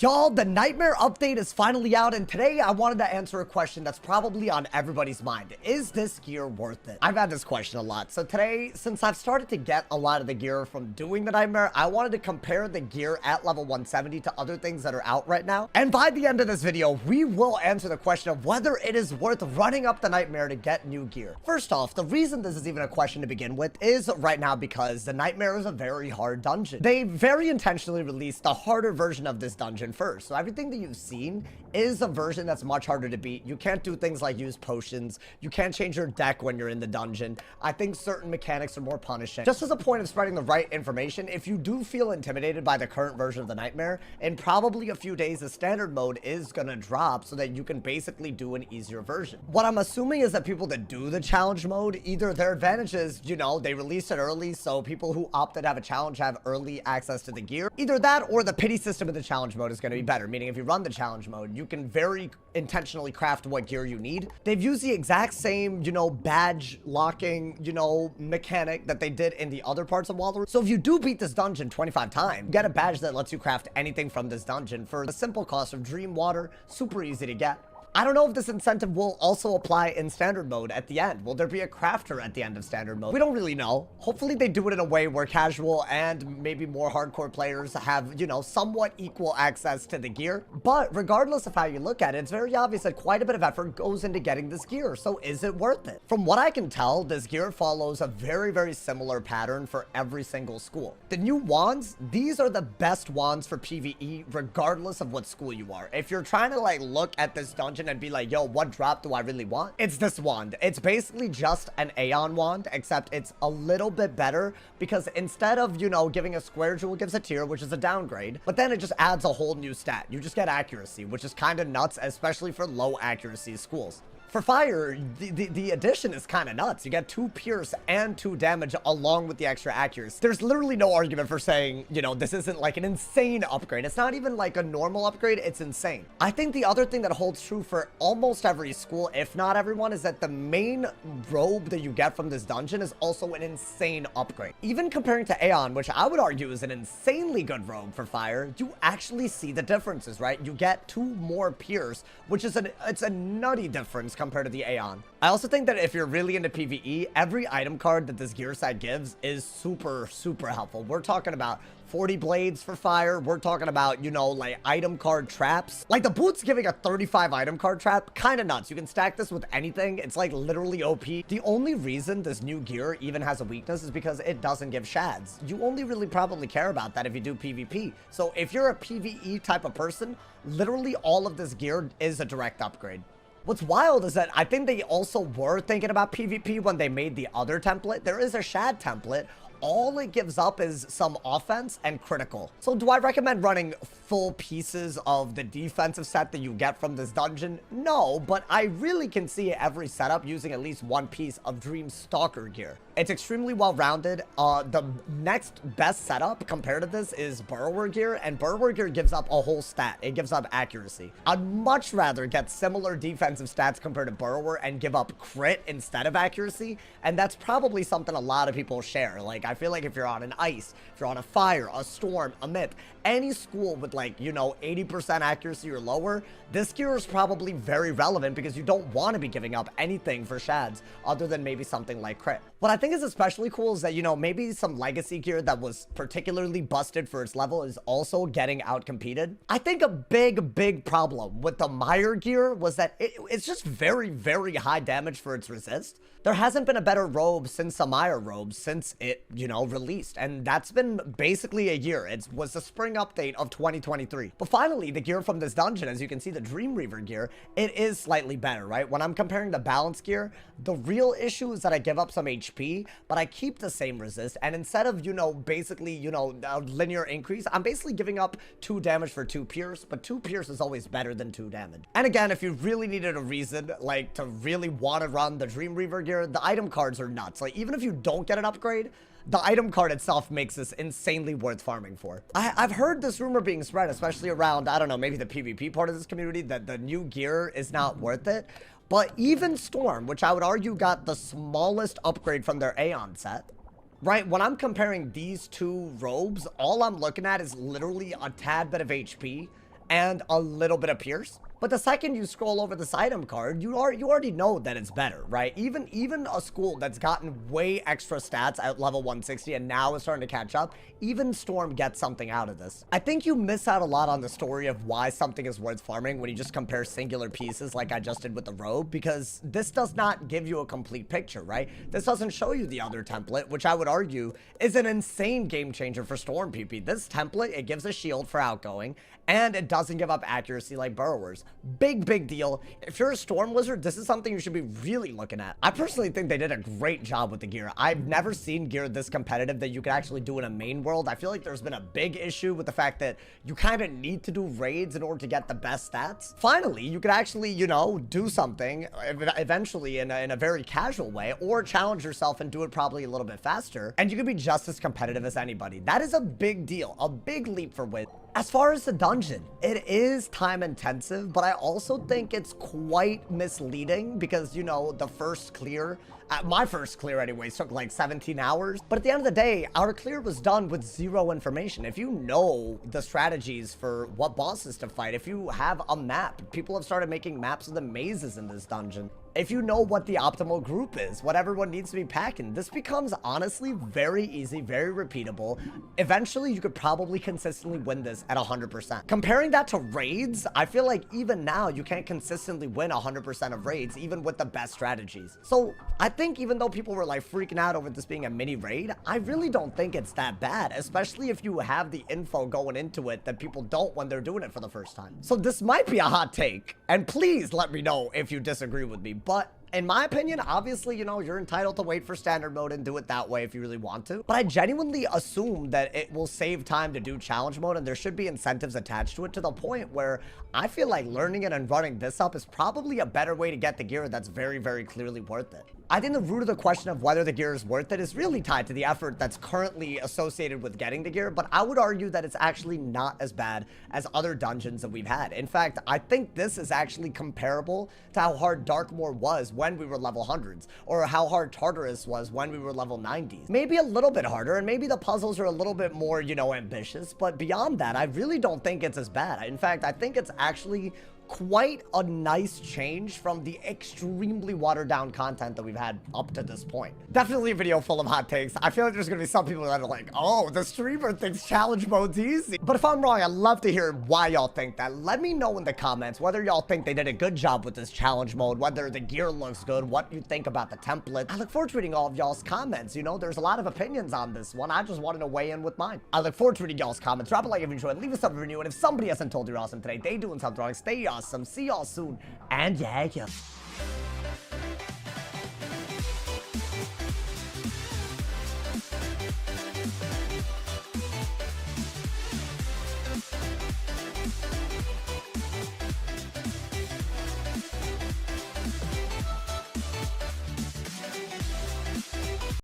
Y'all, the Nightmare update is finally out, and today I wanted to answer a question that's probably on everybody's mind. Is this gear worth it? I've had this question a lot. So today, since I've started to get a lot of the gear from doing the Nightmare, I wanted to compare the gear at level 170 to other things that are out right now. And by the end of this video, we will answer the question of whether it is worth running up the Nightmare to get new gear. First off, the reason this is even a question to begin with is right now because the Nightmare is a very hard dungeon. They very intentionally released the harder version of this dungeon first. So everything that you've seen is a version that's much harder to beat. You can't do things like use potions. You can't change your deck when you're in the dungeon. I think certain mechanics are more punishing. Just as a point of spreading the right information, if you do feel intimidated by the current version of the Nightmare, in probably a few days, the standard mode is gonna drop so that you can basically do an easier version. What I'm assuming is that people that do the challenge mode, either their advantage is, you know, they release it early, so people who opted to have a challenge have early access to the gear. Either that or the pity system in the challenge mode is going to be better, meaning if you run the challenge mode, you can very intentionally craft what gear you need. They've used the exact same, you know, badge locking, you know, mechanic that they did in the other parts of Walder. So if you do beat this dungeon 25 times, get a badge that lets you craft anything from this dungeon for the simple cost of Dream Water, super easy to get. I don't know if this incentive will also apply in standard mode at the end. Will there be a crafter at the end of standard mode? We don't really know. Hopefully they do it in a way where casual and maybe more hardcore players have, you know, somewhat equal access to the gear. But regardless of how you look at it, it's very obvious that quite a bit of effort goes into getting this gear. So is it worth it? From what I can tell, this gear follows a very, very similar pattern for every single school. The new wands, these are the best wands for PvE regardless of what school you are. If you're trying to like look at this dungeon and be like, yo, what drop do I really want? It's this wand. It's basically just an Aeon wand, except it's a little bit better because instead of, you know, giving a square jewel, it gives a tier, which is a downgrade, but then it just adds a whole new stat. You just get accuracy, which is kind of nuts, especially for low accuracy schools. For fire, the addition is kind of nuts. You get 2 pierce and 2 damage along with the extra accuracy. There's literally no argument for saying, you know, this isn't like an insane upgrade. It's not even like a normal upgrade. It's insane. I think the other thing that holds true for almost every school, if not everyone, is that the main robe that you get from this dungeon is also an insane upgrade. Even comparing to Aeon, which I would argue is an insanely good robe for fire, you actually see the differences, right? You get 2 more pierce, which is it's a nutty difference compared to the Aeon. I also think that if you're really into PvE, every item card that this gear set gives is super, super helpful. We're talking about 40 blades for fire. We're talking about, you know, like item card traps. Like the boots giving a 35 item card trap, kind of nuts. You can stack this with anything. It's like literally OP. The only reason this new gear even has a weakness is because it doesn't give shads. You only really probably care about that if you do PvP. So if you're a PvE type of person, literally all of this gear is a direct upgrade. What's wild is that I think they also were thinking about PvP when they made the other template. There is a shad template. All it gives up is some offense and critical. So do I recommend running full pieces of the defensive set that you get from this dungeon? No, but I really can see every setup using at least 1 piece of Dream Stalker gear. It's extremely well-rounded. The next best setup compared to this is Burrower gear, and Burrower gear gives up a whole stat. It gives up accuracy. I'd much rather get similar defensive stats compared to Burrower and give up crit instead of accuracy, and that's probably something a lot of people share. Like, I feel like if you're on an ice, if you're on a fire, a storm, a myth, any school with like, you know, 80% accuracy or lower, this gear is probably very relevant because you don't want to be giving up anything for shads other than maybe something like crit. What I think is especially cool is that, you know, maybe some legacy gear that was particularly busted for its level is also getting outcompeted. I think a big problem with the Mire gear was that it's just very, very high damage for its resist. There hasn't been a better robe since the Mire robe since it, you know, released, and that's been basically a year. It was the spring update of 2023. But finally, the gear from this dungeon, as you can see, the Dream Reaver gear, it is slightly better, right? When I'm comparing the balance gear, the real issue is that I give up some HP, but I keep the same resist, and instead of, you know, basically, you know, a linear increase, I'm basically giving up 2 damage for 2 pierce, but 2 pierce is always better than 2 damage. And again, if you really needed a reason, like, to really want to run the Dream Reaver gear, the item cards are nuts. Like, even if you don't get an upgrade, the item card itself makes this insanely worth farming for. I've heard this rumor being spread, especially around, I don't know, maybe the PvP part of this community, that the new gear is not worth it. But even Storm, which I would argue got the smallest upgrade from their Aeon set, right? When I'm comparing these 2 robes, all I'm looking at is literally a tad bit of HP and a little bit of pierce. But the second you scroll over this item card, you already know that it's better, right? Even a school that's gotten way extra stats at level 160 and now is starting to catch up, even Storm gets something out of this. I think you miss out a lot on the story of why something is worth farming when you just compare singular pieces like I just did with the robe, because this does not give you a complete picture, right? This doesn't show you the other template, which I would argue is an insane game changer for Storm PP. This template, it gives a shield for outgoing, and it doesn't give up accuracy like Burrowers. Big deal. If you're a Storm Wizard, this is something you should be really looking at. I personally think they did a great job with the gear. I've never seen gear this competitive that you could actually do in a main world. I feel like there's been a big issue with the fact that you kind of need to do raids in order to get the best stats. Finally, you could actually, you know, do something eventually in a very casual way, or challenge yourself and do it probably a little bit faster, and you could be just as competitive as anybody. That is a big deal, a big leap for Wiz. As far as the dungeon, it is time intensive, but I also think it's quite misleading because, you know, the first clear, my first clear anyways, took like 17 hours. But at the end of the day, our clear was done with zero information. If you know the strategies for what bosses to fight, if you have a map, people have started making maps of the mazes in this dungeon. If you know what the optimal group is, what everyone needs to be packing, this becomes honestly very easy, very repeatable. Eventually, you could probably consistently win this at 100%. Comparing that to raids, I feel like even now, you can't consistently win 100% of raids, even with the best strategies. So I think even though people were like freaking out over this being a mini raid, I really don't think it's that bad, especially if you have the info going into it that people don't when they're doing it for the first time. So this might be a hot take, and please let me know if you disagree with me. But in my opinion, obviously, you know, you're entitled to wait for standard mode and do it that way if you really want to. But I genuinely assume that it will save time to do challenge mode, and there should be incentives attached to it, to the point where I feel like learning it and running this up is probably a better way to get the gear that's very clearly worth it. I think the root of the question of whether the gear is worth it is really tied to the effort that's currently associated with getting the gear, but I would argue that it's actually not as bad as other dungeons that we've had. In fact, I think this is actually comparable to how hard Darkmoor was when we were level 100s, or how hard Tartarus was when we were level 90s. Maybe a little bit harder, and maybe the puzzles are a little bit more, you know, ambitious, but beyond that, I really don't think it's as bad. In fact, I think it's actually quite a nice change from the extremely watered down content that we've had up to this point. Definitely a video full of hot takes. I feel like there's gonna be some people that are like, oh, the streamer thinks challenge mode's easy. But if I'm wrong, I'd love to hear why y'all think that. Let me know in the comments whether y'all think they did a good job with this challenge mode, whether the gear looks good, what you think about the template. I look forward to reading all of y'all's comments. You know, there's a lot of opinions on this one. I just wanted to weigh in with mine. I look forward to reading y'all's comments. Drop a like if you enjoyed, leave us a review, and if somebody hasn't told you you're awesome today, they doing something wrong. Stay awesome. See y'all soon. And yeah.